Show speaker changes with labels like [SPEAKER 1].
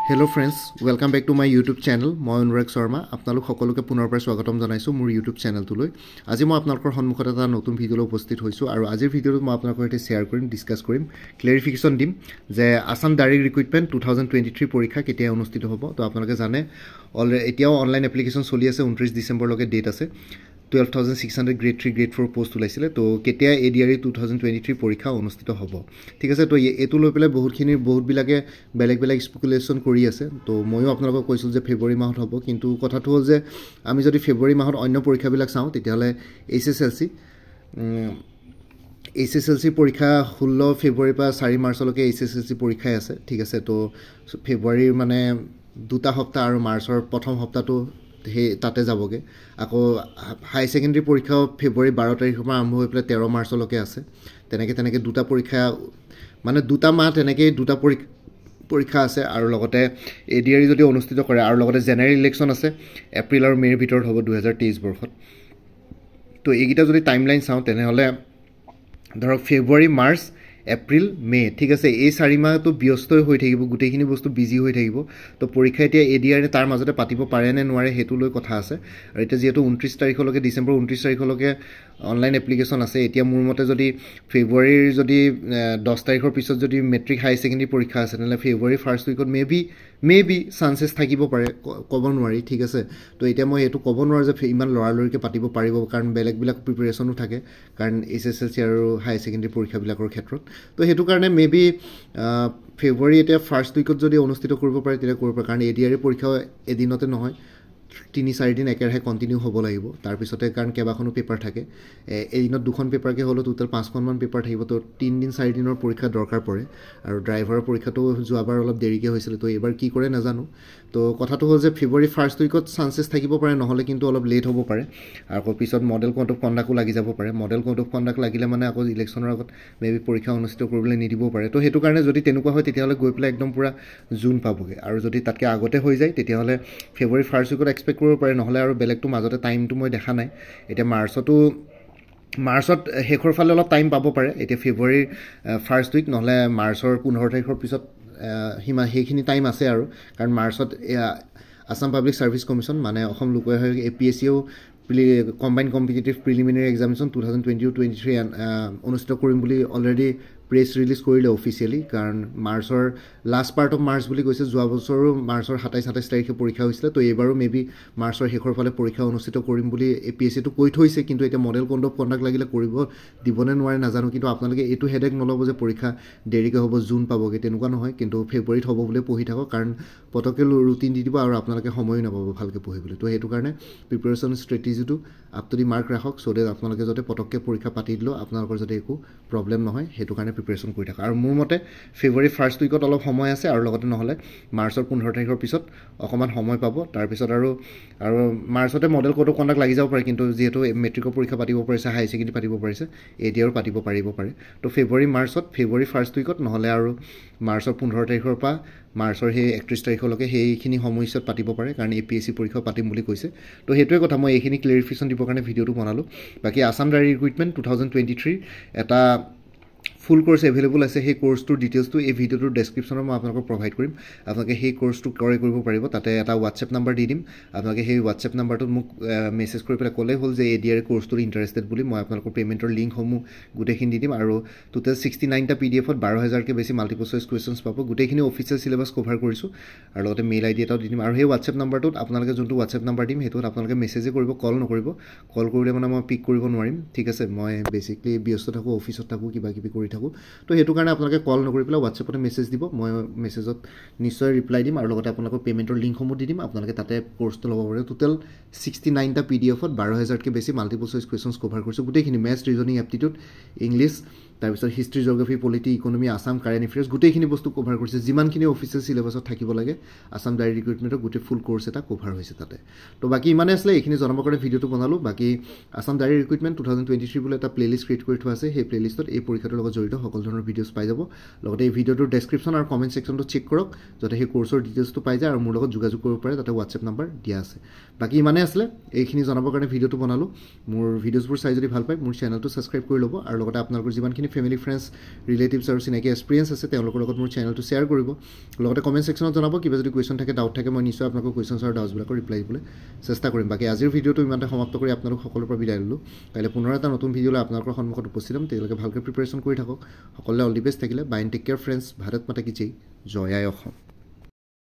[SPEAKER 1] Hello friends, welcome back to my YouTube channel. মই অনুৰাগ শৰ্মা আপোনালোক সকলোকে পুনৰ পৰা স্বাগতম জনাইছো মোৰ YouTube চেনেলটোলৈ। আজি মই আপোনালোকৰ সন্মুখত এটা নতুন ভিডিঅ' লৈ উপস্থিত হৈছো আৰু আজিৰ ভিডিঅ'টো মই আপোনালোকৰ সৈতে শেয়াৰ কৰিম, ডিসকাস কৰিম, ক্লেৰিফিকেশন দিম যে আসাম ডাইৰেক্ট ৰিক্ৰুটমেন্ট 2023 পৰীক্ষা কেতিয়া অনুষ্ঠিত হ'ব। তো আপোনালোকে জানে অলৰেডি এতিয়াও অনলাইন এপ্লিকেশন চলি আছে, 29 ডিসেম্বৰ লৈকে ডেট আছে। 12,600 গ্ৰেড 3 গ্ৰেড 4 পোষ্ট ওলাইছিলে। তো কেতিয়া এডিআৰই 2023 পৰীক্ষা অনুষ্ঠিত হ'ব, ঠিক আছে। তো এইটো লৈ পেলাই বহুতবিলাকে বেলেগ স্পেকুলেশ্যন কৰি আছে। তো ময়ো আপোনালোকক কৈছোঁ যে ফেব্ৰুৱাৰী মাহত হ'ব, কিন্তু কথাটো হ'ল যে আমি যদি ফেব্ৰুৱাৰী মাহত অন্য পৰীক্ষাবিলাক চাওঁ তেতিয়াহ'লে এইচএছএলচি পৰীক্ষা 16 ফেব্ৰুৱাৰীৰ পৰা 4 মাৰ্চলৈকে এইচএছএলচি পৰীক্ষাই আছে, ঠিক আছে। তো ফেব্ৰুৱাৰীৰ মানে 2 সপ্তাহ আৰু মাৰ্চৰ প্ৰথম সপ্তাহটো সেই তাতে যাবগৈ। আকৌ হাই ছেকেণ্ডেৰী পৰীক্ষাও ফেব্ৰুৱাৰী 12 তাৰিখৰ পৰা আৰম্ভ হৈ পেলাই 13 মাৰ্চলৈকে আছে। তেনেকৈ দুটা পৰীক্ষা মানে 2 মাহ তেনেকৈ 2টা পৰীক্ষা আছে। আৰু লগতে এডিআৰই যদি অনুষ্ঠিত কৰে আৰু লগতে জেনেৰেল ইলেকশ্যন আছে এপ্ৰিল আৰু মে'ৰ ভিতৰত হ'ব 2023 বৰ্ষত। তো এইকেইটা যদি টাইমলাইন চাওঁ তেনেহ'লে ধৰক ফেব্ৰুৱাৰী, মাৰ্চ, এপ্ৰিল, মে', ঠিক আছে। এই 4 মাহটো ব্যস্তই হৈ থাকিব, গোটেইখিনি বস্তু বিজি হৈ থাকিব। তো পৰীক্ষা এতিয়া এডিআৰই তাৰ মাজতে পাতিব পাৰে নে নোৱাৰে সেইটো লৈ কথা আছে। আৰু এতিয়া যিহেতু 29 তাৰিখলৈকে, ডিচেম্বৰ 29 তাৰিখলৈকে অনলাইন এপ্লিকেশ্যন আছে। এতিয়া মোৰ মতে যদি ফেব্ৰুৱাৰীৰ যদি 10 তাৰিখৰ পিছত যদি মেট্ৰিক হাই ছেকেণ্ডেৰী পৰীক্ষা আছে তেনেহ'লে ফেব্ৰুৱাৰী ফাৰ্ষ্ট উইকত মে বি চান্সেছ থাকিব পাৰে, ক'ব নোৱাৰি, ঠিক আছে। তো এতিয়া মই এইটো ক'ব নোৱাৰোঁ যে ইমান লৰালৰিকৈ পাতিব পাৰিব, কাৰণ বেলেগবিলাক প্ৰিপেৰেশ্যনো থাকে, কাৰণ এইচএছএলচি আৰু হাই ছেকেণ্ডেৰী পৰীক্ষাবিলাকৰ ক্ষেত্ৰত। তো সেইটো কাৰণে মে বি ফেব্ৰুৱাৰী এতিয়া ফাৰ্ষ্ট উইকত যদি অনুষ্ঠিত কৰিব পাৰে তেতিয়া কৰিব পাৰে, কাৰণ এডিআৰই পৰীক্ষাও এদিনতে নহয়, 3-4 দিন একেৰাহে কণ্টিনিউ হ'ব লাগিব। তাৰপিছতে কাৰণ কেইবাখনো পেপাৰ থাকে, এদিনত 2খন পেপাৰকৈ হ'লেও টোটেল 5খনমান পেপাৰ থাকিব। তো 3-4 দিনৰ পৰীক্ষা দৰকাৰ পৰে। আৰু ড্ৰাইভাৰৰ পৰীক্ষাটো যোৱাবাৰ অলপ দেৰিকৈ হৈছিলে, তো এইবাৰ কি কৰে নাজানো। তো কথাটো হ'ল যে ফেব্ৰুৱাৰী ফাৰ্ষ্ট উইকত চান্সেছ থাকিব পাৰে, নহ'লে কিন্তু অলপ লেট হ'ব পাৰে। আকৌ পিছত মডেল কোড অফ কণ্ডাক্টো লাগি যাব পাৰে। মডেল কোড অফ কণ্ডাক্ট লাগিলে মানে আকৌ ইলেকশ্যনৰ আগত মে বি পৰীক্ষা অনুষ্ঠিত কৰিবলৈ নিদিবও পাৰে। তো সেইটো কাৰণে যদি তেনেকুৱা হয় তেতিয়াহ'লে গৈ পেলাই একদম পূৰা জুন পাবগৈ। আৰু যদি তাতকৈ আগতে হৈ যায় তেতিয়াহ'লে ফেব্ৰুৱাৰী ফাৰ্ষ্ট উইকত এক্সপেক্ট কৰিব পাৰে, নহ'লে আৰু বেলেগটো মাজতে টাইমটো মই দেখা নাই। এতিয়া মাৰ্চত শেষৰ ফালে অলপ টাইম পাব পাৰে। এতিয়া ফেব্ৰুৱাৰীৰ ফাৰ্ষ্ট উইক নহ'লে মাৰ্চৰ 15 তাৰিখৰ পিছত সেইখিনি টাইম আছে আৰু, কাৰণ মাৰ্চত আছাম পাব্লিক ছাৰ্ভিচ কমিশ্যন মানে অসম লোক আয়োগ APSCও কম্বাইণ্ড কম্পিটিটিভ প্ৰিলিমিনেৰী এক্সামিনেশ্যন 2022-23 অনুষ্ঠিত কৰিম বুলি অলৰেডি প্ৰেছ ৰিলিজ কৰিলে অফিচিয়েলি, কাৰণ মাৰ্চৰ লাষ্ট পাৰ্ট অফ মাৰ্চ বুলি কৈছে। যোৱা বছৰো মাৰ্চৰ 27-28 তাৰিখে পৰীক্ষা হৈছিলে। তো এইবাৰো মে বি মাৰ্চৰ শেষৰ ফালে পৰীক্ষা অনুষ্ঠিত কৰিম বুলি APSCটো কৈ থৈছে, কিন্তু এতিয়া মডেল কোড অফ কণ্ডাক্ট লাগিলে কৰিব দিবনে নোৱাৰে নাজানো। কিন্তু আপোনালোকে এইটো হেডেক নল'ব যে পৰীক্ষা দেৰিকৈ হ'ব, জুন পাবগৈ, তেনেকুৱা নহয়। কিন্তু ফেব্ৰুৱাৰীত হ'ব বুলি পঢ়ি থাকক, কাৰণ পটককৈ ৰুটিন দি দিব আৰু আপোনালোকে সময়ো নাপাব ভালকৈ পঢ়িবলৈ। তো সেইটো কাৰণে প্ৰিপেৰেশ্যন ষ্ট্ৰেটেজিটো আপ টু দি মাৰ্ক ৰাখক, চ' ডেট আপোনালোকে যাতে পটককৈ পৰীক্ষা পাতি দিলেও আপোনালোকৰ যাতে একো প্ৰব্লেম নহয়, সেইটো কাৰণে প্ৰিপেৰেশ্যন কৰি থাকক। আৰু মোৰ মতে ফেব্ৰুৱাৰী ফাৰ্ষ্ট উইকত অলপ সময় আছে, আৰু লগতে নহ'লে মাৰ্চৰ 15 তাৰিখৰ পিছত অকণমান সময় পাব। তাৰপিছত আৰু মাৰ্চতে মডেল কোড অফ কণ্ডাক্ট লাগি যাব পাৰে, কিন্তু যিহেতু মেট্ৰিকৰ পৰীক্ষা পাতিব পাৰিছে, হাই ছেকেণ্ডেৰী পাতিব পাৰিছে, এডিআৰও পাতিব পাৰিব পাৰে। তো ফেব্ৰুৱাৰী ফাৰ্ষ্ট উইকত নহ'লে আৰু মাৰ্চৰ 15 তাৰিখৰ পৰা মাৰ্চৰ সেই 31 তাৰিখলৈকে সেইখিনি সময়ছোৱাত পাতিব পাৰে, কাৰণ APSC পৰীক্ষা পাতিম বুলি কৈছে। তো সেইটোৱে কথা, মই এইখিনি ক্লেৰিফিকেশ্যন দিবৰ কাৰণে ভিডিঅ'টো বনালোঁ। বাকী আছাম ডাইৰেক্ট ৰিক্ৰুটমেণ্ট 2023 এটা ফুল কোৰ্ছ এভেইলেবল আছে। সেই কোৰ্ছটোৰ ডিটেইলছটো এই ভিডিঅ'টোৰ ডেছক্ৰিপশ্যনত মই আপোনালোকক প্ৰভাইড কৰিম। আপোনালোকে সেই কোৰ্ছটো ক্ৰয় কৰিব পাৰিব। তাতে এটা হোৱাটছএপ নাম্বাৰ দি দিম, আপোনালোকে সেই হোৱাটছএপ নাম্বাৰটোত মোক মেছেজ কৰি পেলাই ক'লেই হ'ল যে এডিআৰই কোৰ্ছটোত ইণ্টাৰেষ্টেড বুলি। মই আপোনালোকৰ পে'মেণ্টৰ লিংকসমূহ গোটেইখিনি দি দিম। আৰু টোটেল 69টা PDFত 12,000কৈ বেছি মাল্টিপল চইচ কুৱেশ্যনছ পাব। গোটেইখিনি অফিচিয়েল চিলেবাছ কভাৰ কৰিছোঁ, আৰু লগতে মেইল ID এটাও দি দিম। আৰু সেই হোৱাটছএপ নাম্বাৰটোত আপোনালোকে যোনটো হোৱাটছএপ নাম্বাৰ দিম সেইটোত আপোনালোকে মেছেজে কৰিব, কল নকৰিব। কল কৰিলে মানে মই পিক কৰিব নোৱাৰিম, ঠিক আছে। মই বেছিকলি ব্যস্ত থাকোঁ, অফিচত থাকোঁ, কিবাকিবি কৰি থাকোঁ। তো সেইটো কাৰণে আপোনালোকে কল নকৰি পেলাই হোৱাটছএপতে মেছেজ দিব, মই মেছেজত নিশ্চয় ৰিপ্লাই দিম। আৰু লগতে আপোনালোকৰ পে'মেণ্টৰ লিংকসমূহ দি দিম, আপোনালোকে তাতে কোৰ্ছটো ল'ব পাৰে। টোটেল 69টা PDFত 12,000কৈ বেছি মাল্টিপল চইচ কুৱেশ্যনছ কভাৰ কৰিছোঁ। গোটেইখিনি মেথছ, ৰিজনিং, এপ্টিটিউড, ইংলিছ, তাৰপিছত history, geography, polity, economy, Assam, current affairs, গোটেইখিনি বস্তু কভাৰ কৰিছে। যিমানখিনি অফিচিয়েল চিলেবাছত থাকিব লাগে আছাম ডাইৰেক্ট ৰিক্ৰুটমেণ্টৰ গোটেই ফুল কোৰ্ছ এটা কভাৰ হৈছে তাতে। তো বাকী ইমানে আছিলে, এইখিনি জনাবৰ কাৰণে ভিডিঅ'টো বনালোঁ। বাকী আছাম ডাইৰেক্ট ৰিক্ৰুটমেণ্ট 2023 বুলি এটা প্লেলিষ্ট ক্ৰিয়েট কৰি থোৱা আছে। সেই প্লেলিষ্টত এই পৰীক্ষাটোৰ লগত জড়িত সকলো ধৰণৰ ভিডিঅ'ছ পাই যাব। লগতে এই ভিডিঅ'টোৰ ডেছক্ৰিপশ্যন আৰু কমেণ্ট ছেকশ্যনটো চেক কৰক, যাতে সেই কোৰ্ছৰ ডিটেইলছটো পাই যায় আৰু মোৰ লগত যোগাযোগ কৰিব পাৰে, তাতে হোৱাটছএপ নাম্বাৰ দিয়া আছে। বাকী ইমানে আছিলে, এইখিনি জনাবৰ কাৰণে ভিডিঅ'টো বনালোঁ। মোৰ ভিডিঅ'ছবোৰ চাই যদি ভাল পায় মোৰ চেনেলটো ছাবস্ক্ৰাইব কৰি ল'ব, আৰু লগতে আপোনালোকৰ যিমানখিনি যিখিনি ফেমিলি ফ্ৰেণ্ডছ ৰিলেটিভছ আৰু চিনাকি এক্সপিৰিয়েঞ্চ আছে তেওঁলোকৰ লগত মোৰ চেনেলটো শ্বেয়াৰ কৰিব লগতে কমেণ্ট ছেকশ্যনত জনাব কিবা যদি কুৱেশ্যন থাকে ডাউট থাকে মই নিশ্চয় আপোনালোকৰ কুৱেশ্যনছ আৰু ডাউটছবিলাকৰ ৰিপ্লাই দিবলৈ চেষ্টা কৰিম বাকী আজিৰ ভিডিঅ'টো ইমানতে সমাপ্ত কৰি আপোনালোক সকলোৰ পৰা বিদায় ল'লোঁ কাইলৈ পুনৰ এটা নতুন ভিডিঅ' লৈ আপোনালোকৰ সন্মুখত উপস্থিত হ'ম তেওঁলোকে ভালকৈ প্ৰিপেৰেশ্যন কৰি থাকক সকলোৱে অল দি বেষ্ট থাকিলে bye and take care friends Bharat Mata কি জয় জয় আই অসম